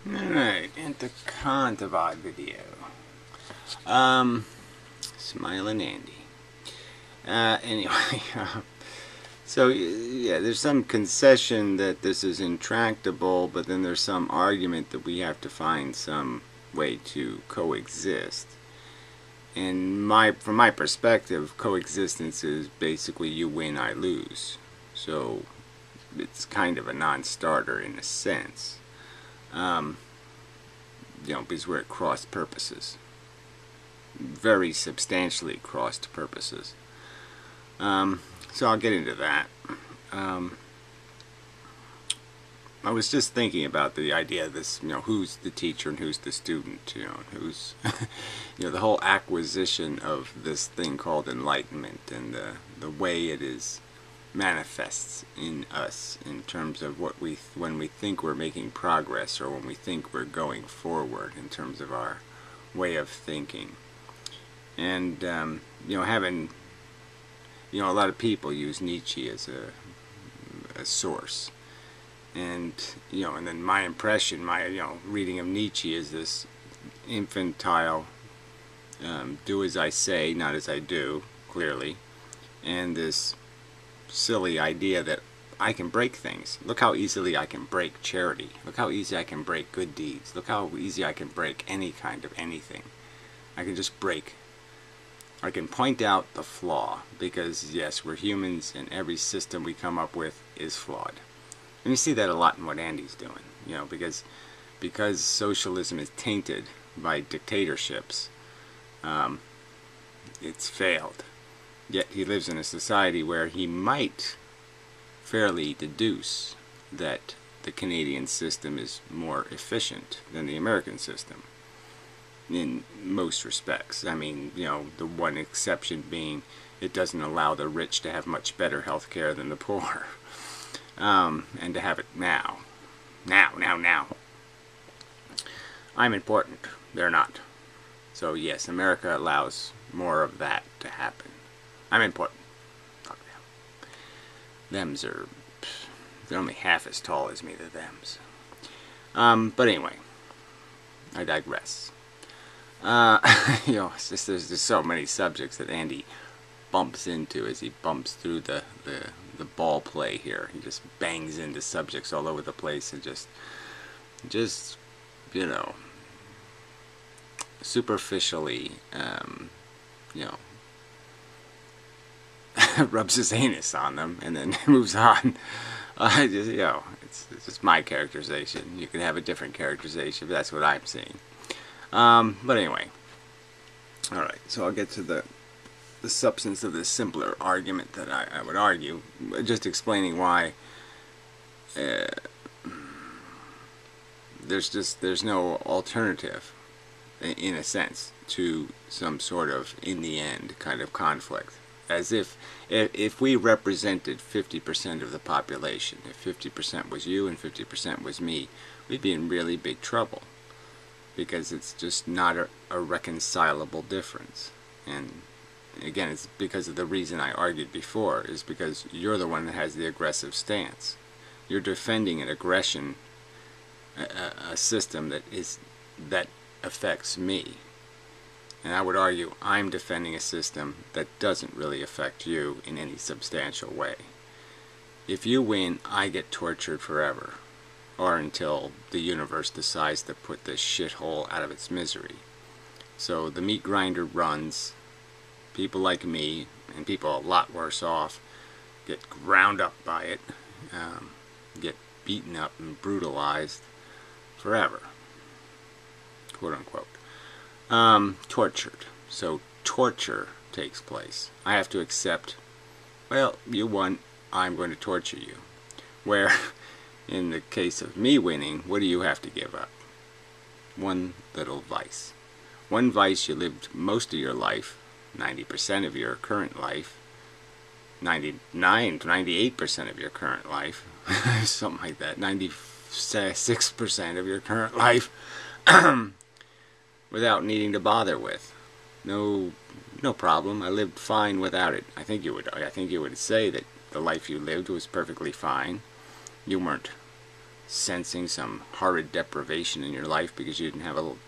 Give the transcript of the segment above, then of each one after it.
Alright, into Contavad video. Smiling Andy. Anyway, so yeah, there's some concession that this is intractable, but then there's some argument that we have to find some way to coexist. And from my perspective, coexistence is basically you win, I lose. So it's kind of a non-starter in a sense. Because we're at cross purposes. Very substantially crossed purposes. So I'll get into that. I was just thinking about the idea of this, who's the teacher and who's the student, and who's, the whole acquisition of this thing called enlightenment and the way it is manifests in us in terms of when we think we're making progress or when we think we're going forward in terms of our way of thinking. And having a lot of people use Nietzsche as a source, and and then my impression, my reading of Nietzsche is this infantile, do as I say, not as I do, clearly, and this silly idea that I can break things. Look how easily I can break charity. Look how easy I can break good deeds. Look how easy I can break any kind of anything. I can just break. I can point out the flaw, because yes, we're humans and every system we come up with is flawed. And you see that a lot in what Andy's doing, because socialism is tainted by dictatorships, it's failed. Yet he lives in a society where he might fairly deduce that the Canadian system is more efficient than the American system in most respects. I mean, the one exception being it doesn't allow the rich to have much better health care than the poor. And to have it now. Now. I'm important. They're not. So yes, America allows more of that to happen. I'm important. Fuck them. They're only half as tall as me, the thems. But anyway, I digress. It's just, there's so many subjects that Andy bumps into as he bumps through the ball play here. He just bangs into subjects all over the place and just superficially, rubs his anus on them and then moves on. It's just my characterization. You can have a different characterization, but that's what I'm seeing. But anyway, alright, so I'll get to the substance of this simpler argument that I would argue, just explaining why there's no alternative, in a sense, to some sort of, in the end, kind of conflict. As if we represented 50% of the population, if 50% was you and 50% was me, we'd be in really big trouble. Because it's just not a reconcilable difference. And again, it's because of the reason I argued before, is because you're the one that has the aggressive stance. You're defending an aggression, a system that affects me. And I would argue I'm defending a system that doesn't really affect you in any substantial way. If you win, I get tortured forever, or until the universe decides to put this shithole out of its misery. So the meat grinder runs. People like me, and people a lot worse off, get ground up by it, get beaten up and brutalized forever, quote unquote. Tortured. So torture takes place. I have to accept, well, you won, I'm going to torture you. Where, in the case of me winning, what do you have to give up? One little vice. One vice you lived most of your life, 90% of your current life, 99 to 98% of your current life, something like that, 96% of your current life, without needing to bother with. No problem. I lived fine without it. I think you would say that the life you lived was perfectly fine. You weren't sensing some horrid deprivation in your life because you didn't have a little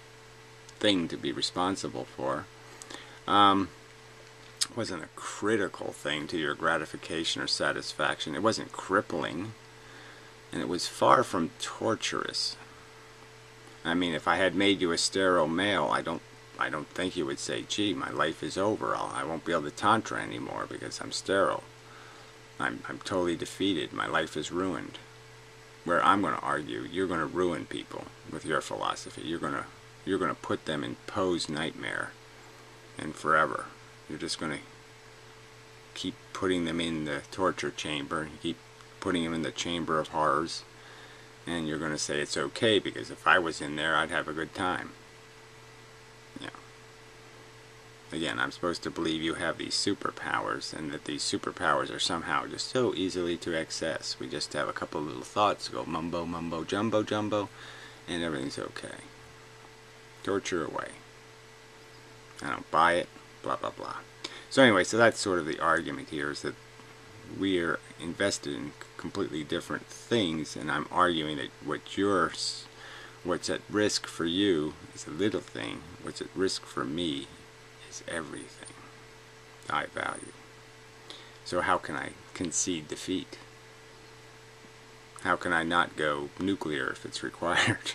thing to be responsible for. It wasn't a critical thing to your gratification or satisfaction. It wasn't crippling, and it was far from torturous. I mean, if I had made you a sterile male, I don't think you would say, gee, my life is over. I won't be able to tantra anymore because I'm sterile. I'm totally defeated. My life is ruined. Where I'm going to argue, you're going to ruin people with your philosophy. You're going to put them in Poe's nightmare, and forever. You're just going to keep putting them in the torture chamber, keep putting them in the chamber of horrors, and you're going to say it's okay because if I was in there, I'd have a good time. Yeah. Again, I'm supposed to believe you have these superpowers, and that these superpowers are somehow just so easily to access. We just have a couple of little thoughts, go mumbo, mumbo, jumbo, jumbo, and everything's okay. Torture away. I don't buy it, blah, blah, blah. So anyway, so that's sort of the argument here, is that we're invested in completely different things, and I'm arguing that what's at risk for you is a little thing, what's at risk for me is everything I value. So how can I concede defeat? How can I not go nuclear if it's required?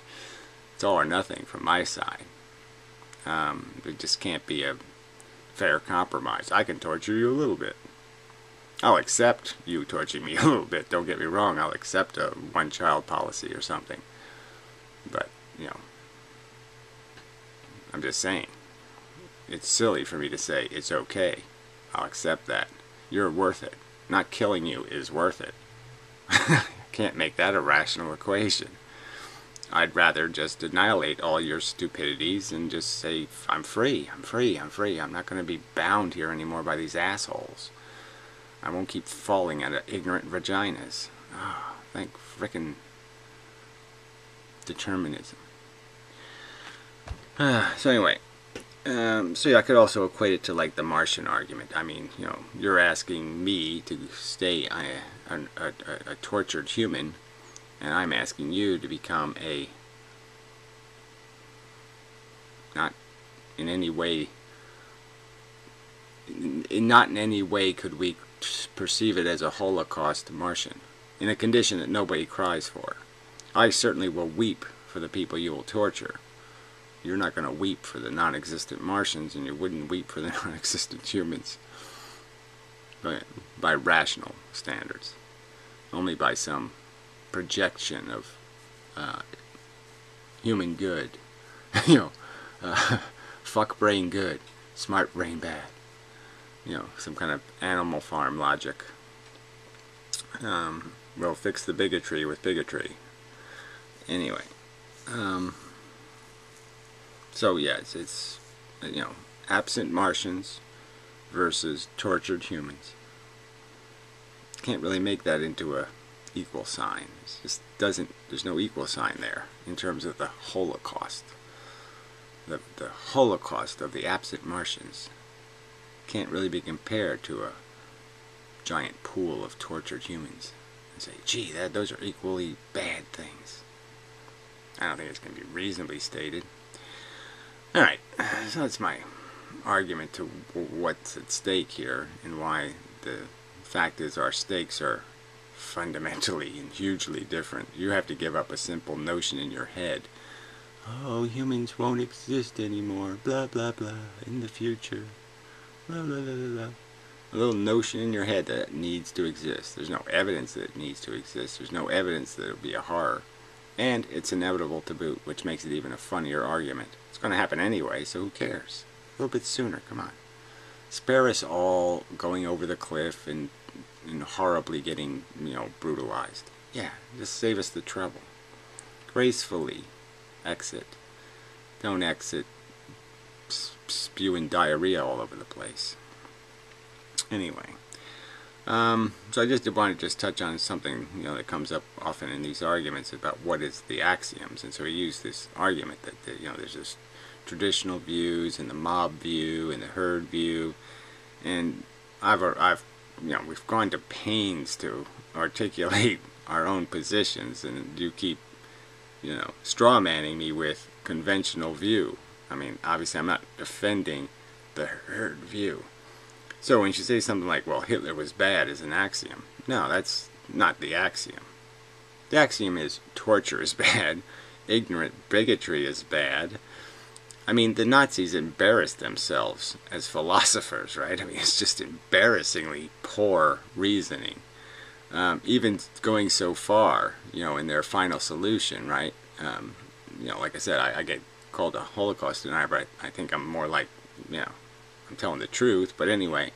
It's all or nothing from my side. There just can't be a fair compromise. I can torture you a little bit. I'll accept you torturing me a little bit. Don't get me wrong. I'll accept a one-child policy or something. But, you know, I'm just saying. It's silly for me to say it's okay. I'll accept that. You're worth it. Not killing you is worth it. Can't make that a rational equation. I'd rather just annihilate all your stupidities and just say, I'm free, I'm free, I'm free. I'm not going to be bound here anymore by these assholes. I won't keep falling out of ignorant vaginas. Oh, thank frickin' determinism. So anyway, so yeah, I could also equate it to like the Martian argument. I mean, you know, you're asking me to stay a tortured human, and I'm asking you to become a, not in any way could we perceive it as a Holocaust Martian, in a condition that nobody cries for. I certainly will weep for the people you will torture. You're not going to weep for the non-existent Martians, and you wouldn't weep for the non-existent humans by rational standards. Only by some projection of human good. You know, fuck brain good, smart brain bad. You know, some kind of Animal Farm logic. We'll fix the bigotry with bigotry. Anyway, so yes, it's you know, absent Martians versus tortured humans. Can't really make that into a equal sign. It just doesn't. There's no equal sign there in terms of the Holocaust. The Holocaust of the absent Martians can't really be compared to a giant pool of tortured humans and say, gee, those are equally bad things. I don't think it's going to be reasonably stated. Alright, so that's my argument to what's at stake here, and why the fact is our stakes are fundamentally and hugely different. You have to give up a simple notion in your head. Oh, humans won't exist anymore, blah blah blah, in the future. Blah, blah, blah, blah, blah. A little notion in your head that it needs to exist. There's no evidence that it needs to exist. There's no evidence that it'll be a horror. And it's inevitable to boot, which makes it even a funnier argument. It's going to happen anyway, so who cares? A little bit sooner, come on. Spare us all going over the cliff and horribly getting, you know, brutalized. Yeah, just save us the trouble. Gracefully exit. Don't exit spewing diarrhea all over the place. Anyway, so I just wanted to just touch on something, you know, that comes up often in these arguments about what is the axioms. And so we use this argument that you know, there's this traditional views and the mob view and the herd view, and I've you know, we've gone to pains to articulate our own positions, and you keep, straw manning me with conventional view. I mean, obviously I'm not defending the herd view. So when you say something like, well, Hitler was bad as an axiom, no, that's not the axiom. The axiom is torture is bad, ignorant bigotry is bad. I mean, the Nazis embarrassed themselves as philosophers, right? I mean, it's just embarrassingly poor reasoning. Even going so far, in their final solution, right? Like I said, I get called a Holocaust denier, but I think I'm more like, I'm telling the truth. But anyway,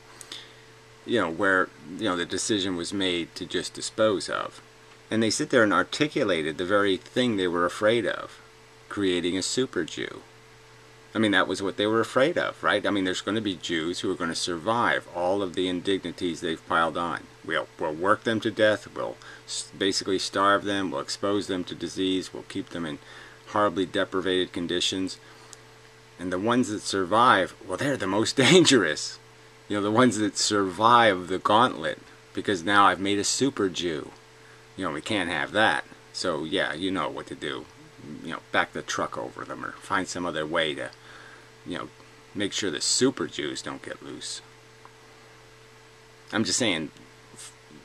where, the decision was made to just dispose of. And they sit there and articulated the very thing they were afraid of, creating a super Jew. I mean, that was what they were afraid of, right? I mean, there's going to be Jews who are going to survive all of the indignities they've piled on. We'll work them to death, we'll basically starve them, we'll expose them to disease, we'll keep them in horribly deprivated conditions. And the ones that survive, well, they're the most dangerous. The ones that survive the gauntlet, because now I've made a super Jew. We can't have that. So, yeah, you know what to do. Back the truck over them, or find some other way to, make sure the super Jews don't get loose. I'm just saying,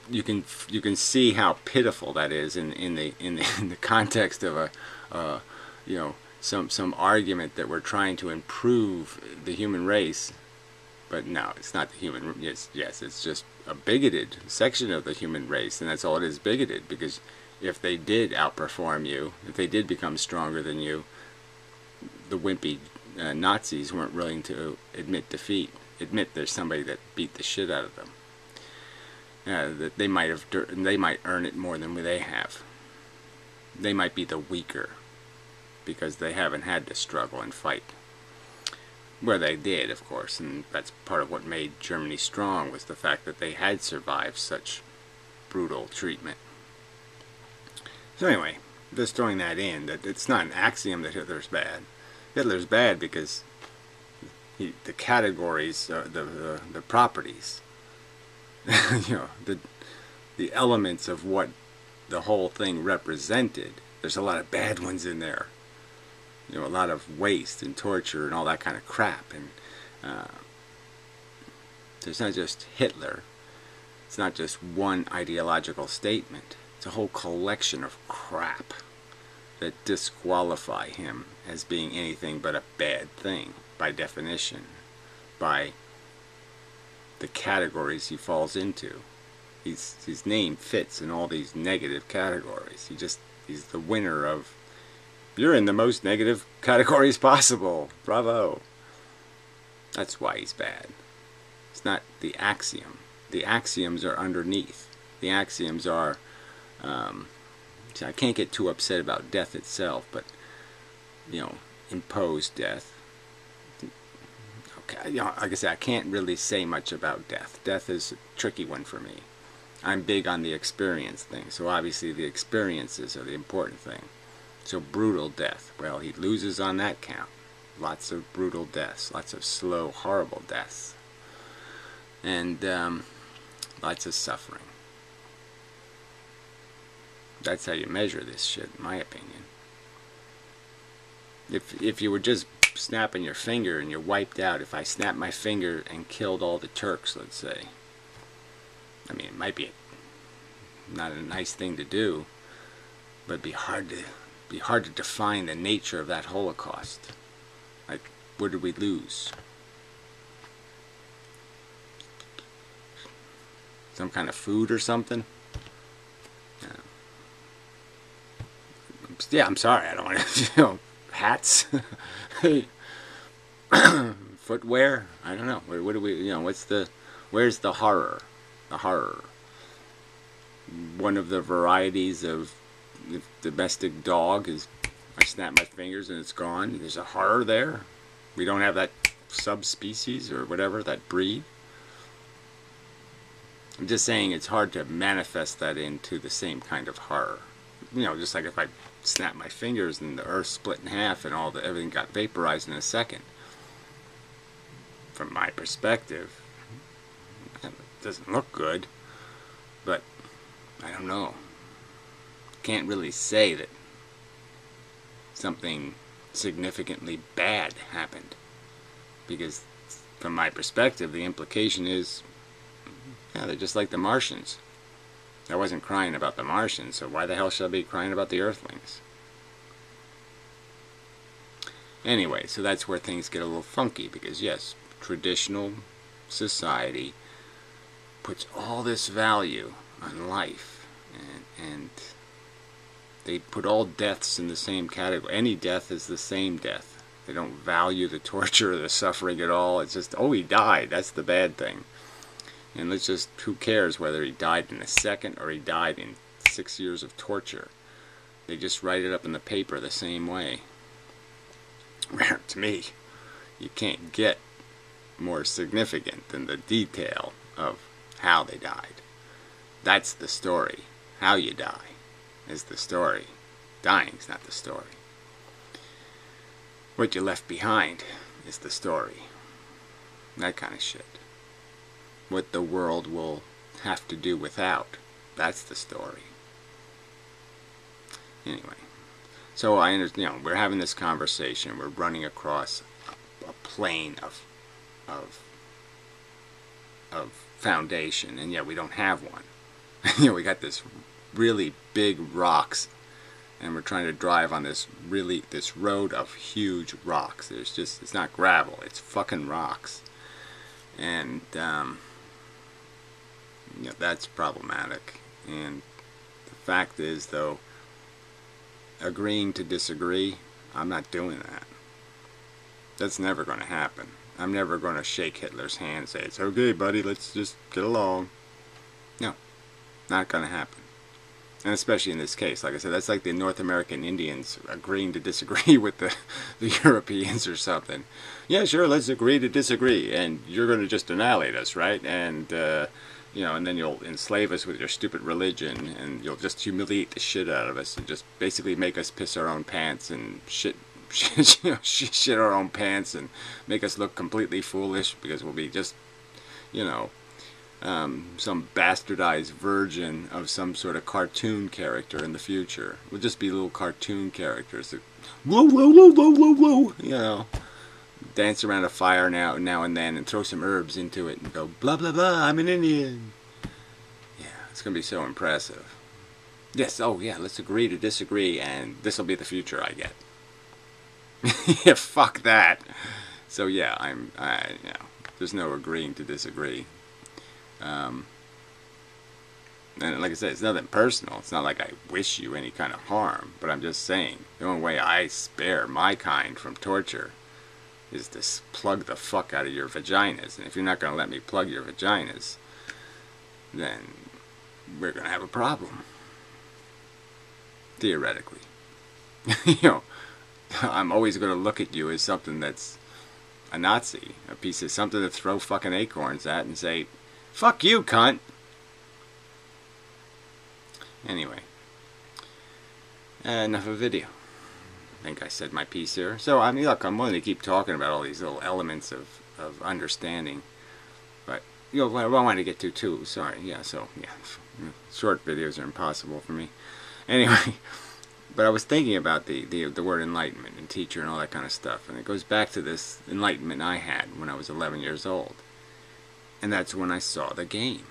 you can see how pitiful that is in the context of some argument that we're trying to improve the human race. But no, it's not the human. Yes, it's just a bigoted section of the human race, and that's all it is, bigoted. Because if they did outperform you, if they did become stronger than you, the wimpy Nazis weren't willing to admit defeat, admit there's somebody that beat the shit out of them. That they might earn it more than they have. They might be the weaker because they haven't had to struggle and fight. Where they did, of course, and that's part of what made Germany strong, was the fact that they had survived such brutal treatment. So anyway, just throwing that in, that it's not an axiom that Hitler's bad. Hitler's bad because the categories, the properties, the elements of what the whole thing represented. There's a lot of bad ones in there. A lot of waste and torture and all that kind of crap. And it's not just Hitler. It's not just one ideological statement. It's a whole collection of crap that disqualify him as being anything but a bad thing, by definition, by the categories he falls into. His name fits in all these negative categories. He's the winner of, you're in the most negative categories possible. Bravo. That's why he's bad. It's not the axiom. The axioms are underneath. The axioms are, I can't get too upset about death itself, but, imposed death. Okay, like I said, I can't really say much about death. Death is a tricky one for me. I'm big on the experience thing, so obviously the experiences are the important thing. So brutal death, well, he loses on that count. Lots of brutal deaths, lots of slow, horrible deaths, and lots of suffering. That's how you measure this shit, in my opinion. If you were just snapping your finger and you're wiped out, if I snapped my finger and killed all the Turks, let's say, I mean, it might be not a nice thing to do, but it'd be hard to define the nature of that Holocaust. Like, what did we lose? Some kind of food or something? Yeah, I'm sorry, I don't want to, hats? Footwear? I don't know. What do we, where's the horror? The horror. One of the varieties of the domestic dog is, I snap my fingers and it's gone. There's a horror there. We don't have that subspecies or whatever, that breed. I'm just saying it's hard to manifest that into the same kind of horror. Just like if I snap my fingers and the earth split in half and everything got vaporized in a second. From my perspective, it doesn't look good, but I don't know. can't really say that something significantly bad happened, because from my perspective the implication is, yeah, they're just like the Martians. I wasn't crying about the Martians, so why the hell should I be crying about the Earthlings? Anyway, so that's where things get a little funky, because yes, traditional society puts all this value on life, and they put all deaths in the same category. Any death is the same death. They don't value the torture or the suffering at all. It's just, oh, he died, that's the bad thing. And let's just, who cares whether he died in a second or he died in 6 years of torture? They just write it up in the paper the same way. To me, you can't get more significant than the detail of how they died. That's the story. How you die is the story. Dying's not the story. What you left behind is the story. That kind of shit. What the world will have to do without, that's the story. Anyway, so I understand, we're having this conversation, we're running across a plane of foundation, and yet we don't have one. We got this really big rocks, and we're trying to drive on this road of huge rocks. It's not gravel, it's fucking rocks. And that's problematic. And the fact is, though, agreeing to disagree, I'm not doing that. That's never going to happen. I'm never going to shake Hitler's hand and say, it's okay, buddy, let's just get along. No, not going to happen. And especially in this case, like I said, that's like the North American Indians agreeing to disagree with the Europeans or something. Yeah, sure, let's agree to disagree, and you're going to just annihilate us, right? And and then you'll enslave us with your stupid religion, and you'll just humiliate the shit out of us, and just basically make us piss our own pants and shit our own pants, and make us look completely foolish, because we'll be just, some bastardized version of some sort of cartoon character in the future. We'll just be little cartoon characters that, dance around a fire now and then, and throw some herbs into it and go, blah blah blah, I'm an Indian. Yeah, it's gonna be so impressive. Yes, oh yeah, let's agree to disagree, and this will be the future I get. Yeah, fuck that. So yeah, there's no agreeing to disagree. And like I said, it's nothing personal. It's not like I wish you any kind of harm, but I'm just saying, the only way I spare my kind from torture is to plug the fuck out of your vaginas. And if you're not going to let me plug your vaginas, then we're going to have a problem. Theoretically. I'm always going to look at you as something that's a Nazi, a piece of something to throw fucking acorns at and say, fuck you, cunt. Anyway, enough of video. I think I said my piece here. So, I mean, look, I'm willing to keep talking about all these little elements of understanding. But, I don't want to get too, sorry. Yeah, so, yeah, short videos are impossible for me. Anyway, but I was thinking about the word enlightenment and teacher and all that kind of stuff. And it goes back to this enlightenment I had when I was 11 years old. And that's when I saw the game.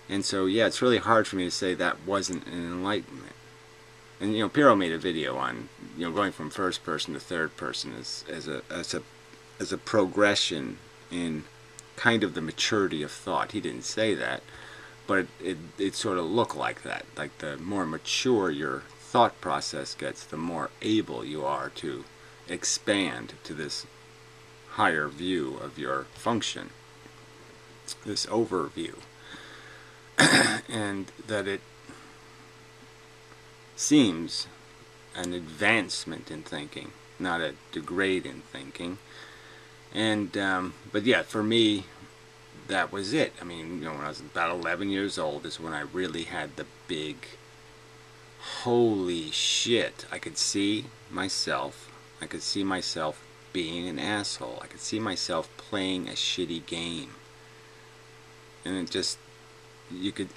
And so, yeah, it's really hard for me to say that wasn't an enlightenment. And, Piero made a video on, going from first person to third person as a progression in kind of the maturity of thought. He didn't say that, but it sort of looked like that. Like, the more mature your thought process gets, the more able you are to expand to this higher view of your function, this overview. And that it seems an advancement in thinking, not a degrade in thinking. And but yeah, for me, that was it. I mean, when I was about 11 years old is when I really had the big, holy shit, I could see myself being an asshole. I could see myself playing a shitty game. And it just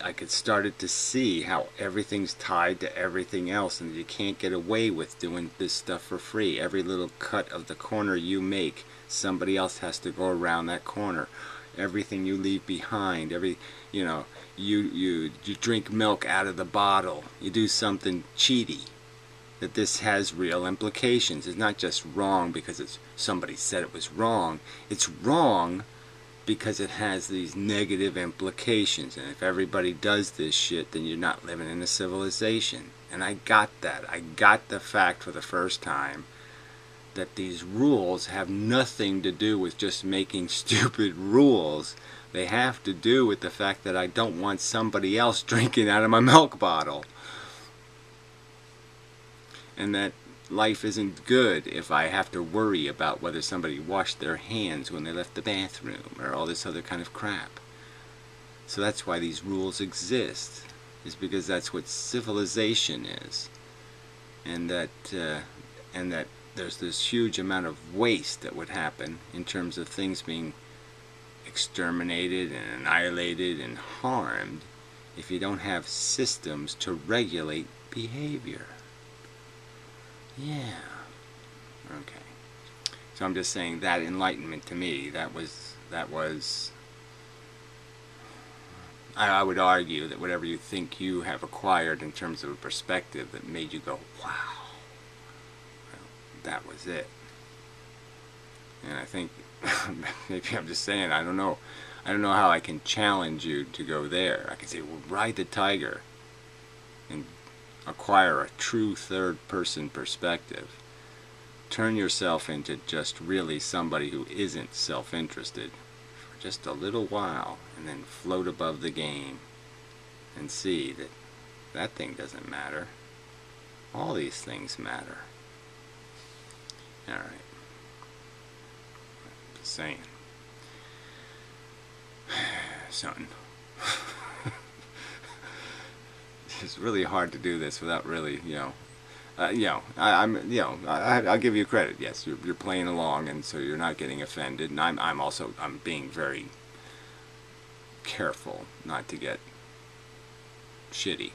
I could start it to see how everything's tied to everything else, and you can't get away with doing this stuff for free. Every little cut of the corner you make, somebody else has to go around that corner. Everything you leave behind, you know, you drink milk out of the bottle, you do something cheaty, that this has real implications. It's not just wrong because somebody said it was wrong. It's wrong because it has these negative implications. And if everybody does this shit, then you're not living in a civilization. And I got that. I got the fact for the first time that these rules have nothing to do with just making stupid rules. They have to do with the fact that I don't want somebody else drinking out of my milk bottle. And that life isn't good if I have to worry about whether somebody washed their hands when they left the bathroom or all this other kind of crap. So that's why these rules exist, is because that's what civilization is. And that there's this huge amount of waste that would happen in terms of things being exterminated and annihilated and harmed if you don't have systems to regulate behavior. Yeah. Okay. So I'm just saying that enlightenment to me, that was I would argue that whatever you think you have acquired in terms of a perspective that made you go, wow, well, that was it. And I think, maybe I'm just saying, I don't know how I can challenge you to go there. I can say, well, ride the tiger and acquire a true third-person perspective. Turn yourself into just really somebody who isn't self-interested for just a little while, and then float above the game and see that that thing doesn't matter. All these things matter. Alright. Just saying. Son. It's really hard to do this without really, I'll give you credit. Yes, you're playing along, and so you're not getting offended. And I'm being very careful not to get shitty.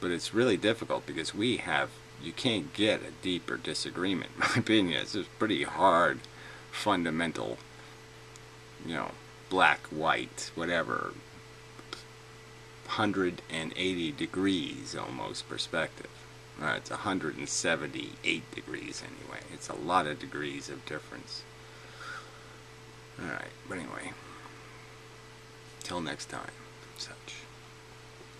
But it's really difficult because you can't get a deeper disagreement. In my opinion, it's just pretty hard, fundamental, black, white, whatever. 180 degrees almost perspective. It's 178 degrees anyway. It's a lot of degrees of difference. Alright, but anyway, till next time.